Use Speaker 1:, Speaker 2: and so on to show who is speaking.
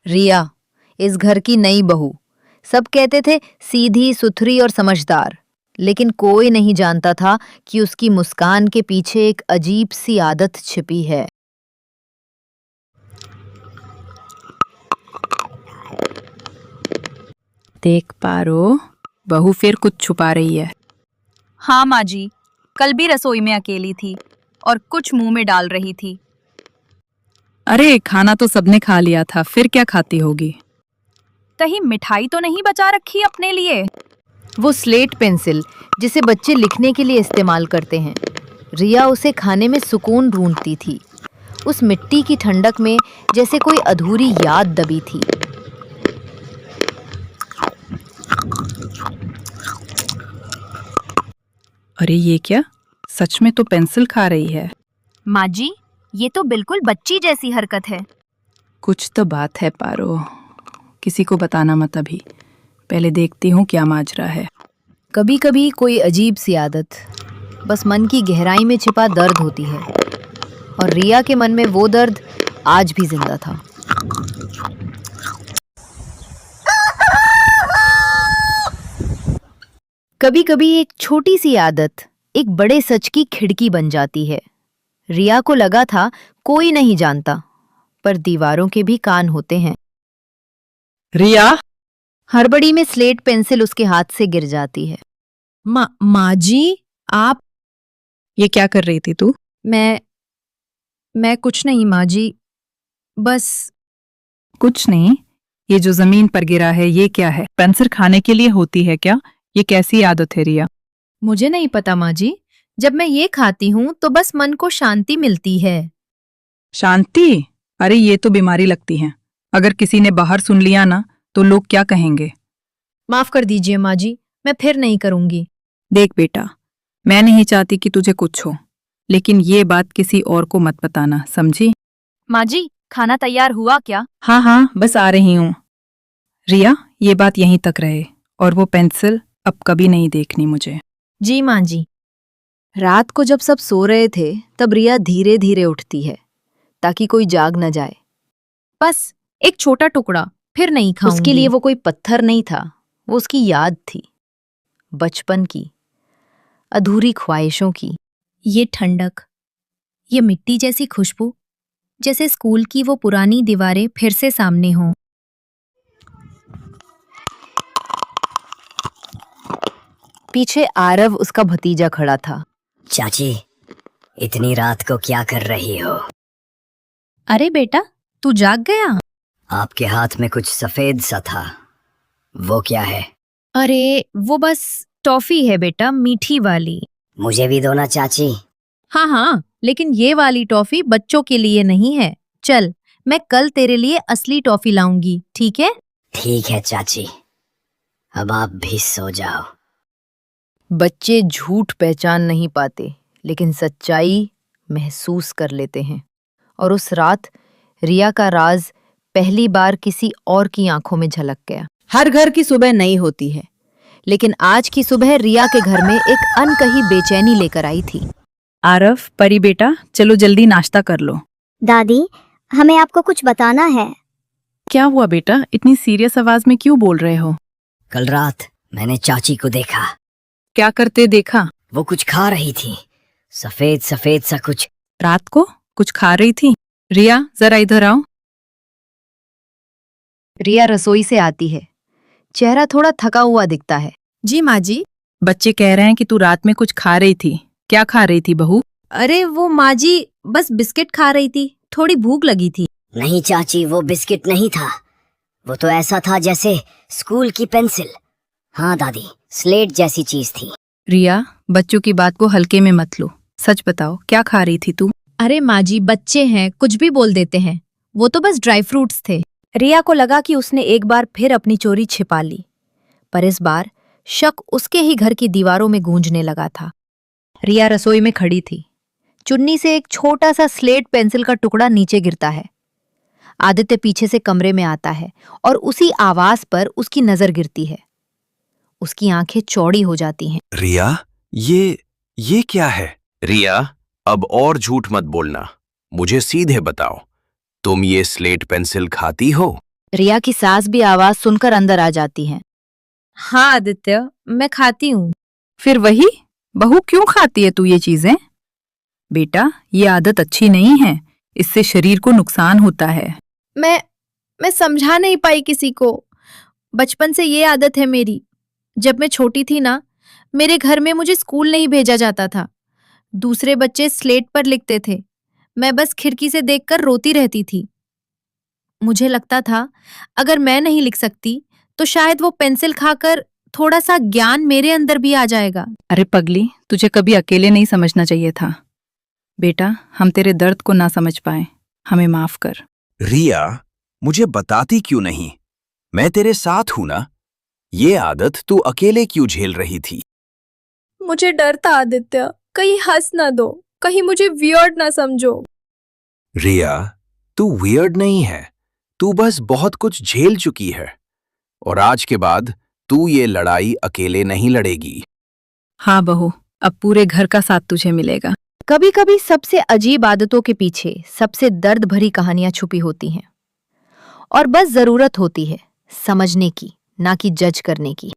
Speaker 1: रिया, इस घर की नई बहू। सब कहते थे सीधी सुथरी और समझदार, लेकिन कोई नहीं जानता था कि उसकी मुस्कान के पीछे एक अजीब सी आदत छिपी है।
Speaker 2: देख पारो, बहू फिर कुछ छुपा रही है।
Speaker 3: हाँ माँ जी, कल भी रसोई में अकेली थी और कुछ मुंह में डाल रही थी।
Speaker 2: अरे खाना तो सबने खा लिया था, फिर क्या खाती होगी?
Speaker 3: कहीं मिठाई तो नहीं बचा रखी अपने लिए?
Speaker 1: वो स्लेट पेंसिल जिसे बच्चे लिखने के लिए इस्तेमाल करते हैं। रिया उसे खाने में सुकून ढूंढती थी, उस मिट्टी की ठंडक में जैसे कोई अधूरी याद दबी थी।
Speaker 2: अरे ये क्या, सच में तो पेंसिल खा रही है।
Speaker 3: माँ जी, ये तो बिल्कुल बच्ची जैसी हरकत है।
Speaker 2: कुछ तो बात है पारो, किसी को बताना मत अभी, पहले देखती हूँ क्या माजरा है।
Speaker 1: कभी कभी कोई अजीब सी आदत बस मन की गहराई में छिपा दर्द होती है, और रिया के मन में वो दर्द आज भी जिंदा था। कभी कभी एक छोटी सी आदत एक बड़े सच की खिड़की बन जाती है। रिया को लगा था कोई नहीं जानता, पर दीवारों के भी कान होते हैं।
Speaker 2: रिया!
Speaker 1: हड़बड़ी में स्लेट पेंसिल उसके हाथ से गिर जाती है।
Speaker 2: माँ जी, आप ये क्या कर रही थी तू?
Speaker 3: मैं कुछ नहीं माँ जी, बस।
Speaker 2: कुछ नहीं? ये जो जमीन पर गिरा है ये क्या है? पेंसिल खाने के लिए होती है क्या? ये कैसी आदत है रिया?
Speaker 3: मुझे नहीं पता माँ जी, जब मैं ये खाती हूँ तो बस मन को शांति मिलती है।
Speaker 2: शांति? अरे ये तो बीमारी लगती है, अगर किसी ने बाहर सुन लिया ना तो लोग क्या कहेंगे।
Speaker 3: माफ कर दीजिए माँ जी, मैं फिर नहीं करूँगी।
Speaker 2: देख बेटा, मैं नहीं चाहती कि तुझे कुछ हो, लेकिन ये बात किसी और को मत बताना, समझी?
Speaker 3: माँ जी, खाना तैयार हुआ क्या?
Speaker 2: हाँ हाँ, बस आ रही हूँ। रिया, ये बात यहीं तक रहे, और वो पेंसिल अब कभी नहीं देखनी मुझे।
Speaker 3: जी माँ जी।
Speaker 1: रात को जब सब सो रहे थे तब रिया धीरे धीरे उठती है ताकि कोई जाग न जाए।
Speaker 3: बस एक छोटा टुकड़ा, फिर नहीं खाऊंगी।
Speaker 1: उसके लिए वो कोई पत्थर नहीं था, वो उसकी याद थी, बचपन की, अधूरी ख्वाहिशों की।
Speaker 3: ये ठंडक, ये मिट्टी जैसी खुशबू, जैसे स्कूल की वो पुरानी दीवारें फिर से सामने हों।
Speaker 1: पीछे आरव उसका भतीजा खड़ा था।
Speaker 4: चाची, इतनी रात को क्या कर रही हो?
Speaker 3: अरे बेटा, तू जाग गया?
Speaker 4: आपके हाथ में कुछ सफेद सा था, वो क्या है?
Speaker 3: अरे वो बस टॉफी है बेटा, मीठी वाली।
Speaker 4: मुझे भी दो ना चाची।
Speaker 3: हाँ हाँ, लेकिन ये वाली टॉफी बच्चों के लिए नहीं है। चल, मैं कल तेरे लिए असली टॉफी लाऊंगी, ठीक है?
Speaker 4: ठीक है चाची, अब आप भी सो जाओ।
Speaker 1: बच्चे झूठ पहचान नहीं पाते, लेकिन सच्चाई महसूस कर लेते हैं। और उस रात रिया का राज पहली बार किसी और की आंखों में झलक गया। हर घर की सुबह नई होती है, लेकिन आज की सुबह रिया के घर में एक अनकही बेचैनी लेकर आई थी।
Speaker 2: आरव, परी बेटा, चलो जल्दी नाश्ता कर लो।
Speaker 5: दादी, हमें आपको कुछ बताना है।
Speaker 2: क्या हुआ बेटा, इतनी सीरियस आवाज में क्यों बोल रहे हो?
Speaker 4: कल रात मैंने चाची को देखा।
Speaker 2: क्या करते देखा?
Speaker 4: वो कुछ खा रही थी, सफेद सफेद सा कुछ।
Speaker 2: रात को कुछ खा रही थी? रिया, जरा इधर आओ।
Speaker 1: रिया रसोई से आती है, चेहरा थोड़ा थका हुआ दिखता है।
Speaker 3: जी माँ जी।
Speaker 2: बच्चे कह रहे हैं कि तू रात में कुछ खा रही थी, क्या खा रही थी बहू?
Speaker 3: अरे वो माँ जी, बस बिस्किट खा रही थी, थोड़ी भूख लगी थी।
Speaker 4: नहीं चाची, वो बिस्किट नहीं था, वो तो ऐसा था जैसे स्कूल की पेंसिल। हाँ दादी, स्लेट जैसी चीज थी।
Speaker 2: रिया, बच्चों की बात को हल्के में मत लो, सच बताओ क्या खा रही थी तू?
Speaker 3: अरे माँ जी, बच्चे हैं, कुछ भी बोल देते हैं, वो तो बस ड्राई फ्रूट्स थे।
Speaker 1: रिया को लगा कि उसने एक बार फिर अपनी चोरी छिपा ली, पर इस बार शक उसके ही घर की दीवारों में गूंजने लगा था। रिया रसोई में खड़ी थी, चुन्नी से एक छोटा सा स्लेट पेंसिल का टुकड़ा नीचे गिरता है। आदित्य पीछे से कमरे में आता है और उसी आवाज पर उसकी नजर गिरती है। उसकी आंखें चौड़ी हो जाती हैं।
Speaker 6: रिया, ये क्या है? रिया, अब और झूठ मत बोलना, मुझे सीधे बताओ, तुम ये स्लेट पेंसिल खाती हो?
Speaker 1: रिया की सास भी आवाज सुनकर अंदर आ जाती है।
Speaker 3: हाँ आदित्य, मैं खाती हूँ।
Speaker 2: फिर वही, बहू क्यों खाती है तू ये चीजें? बेटा, ये आदत अच्छी नहीं है, इससे शरीर को नुकसान होता है।
Speaker 3: मैं समझा नहीं पाई किसी को। बचपन से ये आदत है मेरी। जब मैं छोटी थी ना, मेरे घर में मुझे स्कूल नहीं भेजा जाता था। दूसरे बच्चे स्लेट पर लिखते थे, मैं बस खिड़की से देखकर रोती रहती थी। मुझे लगता था अगर मैं नहीं लिख सकती तो शायद वो पेंसिल खाकर थोड़ा सा ज्ञान मेरे अंदर भी आ जाएगा।
Speaker 2: अरे पगली, तुझे कभी अकेले नहीं समझना चाहिए था। बेटा, हम तेरे दर्द को ना समझ पाए, हमें माफ कर।
Speaker 6: रिया, मुझे बताती क्यों नहीं? मैं तेरे साथ हूं ना। ये आदत तू अकेले क्यों झेल रही थी?
Speaker 3: मुझे डर था आदित्य, कहीं हंस ना दो, कहीं मुझे वियर्ड ना समझो।
Speaker 6: रिया, तू वियर्ड नहीं है, तू बस बहुत कुछ झेल चुकी है और आज के बाद तू ये लड़ाई अकेले नहीं लड़ेगी।
Speaker 2: हाँ बहू, अब पूरे घर का साथ तुझे मिलेगा।
Speaker 1: कभी कभी सबसे अजीब आदतों के पीछे सबसे दर्द भरी कहानियां छुपी होती हैं और बस जरूरत होती है समझने की, ना कि जज करने की।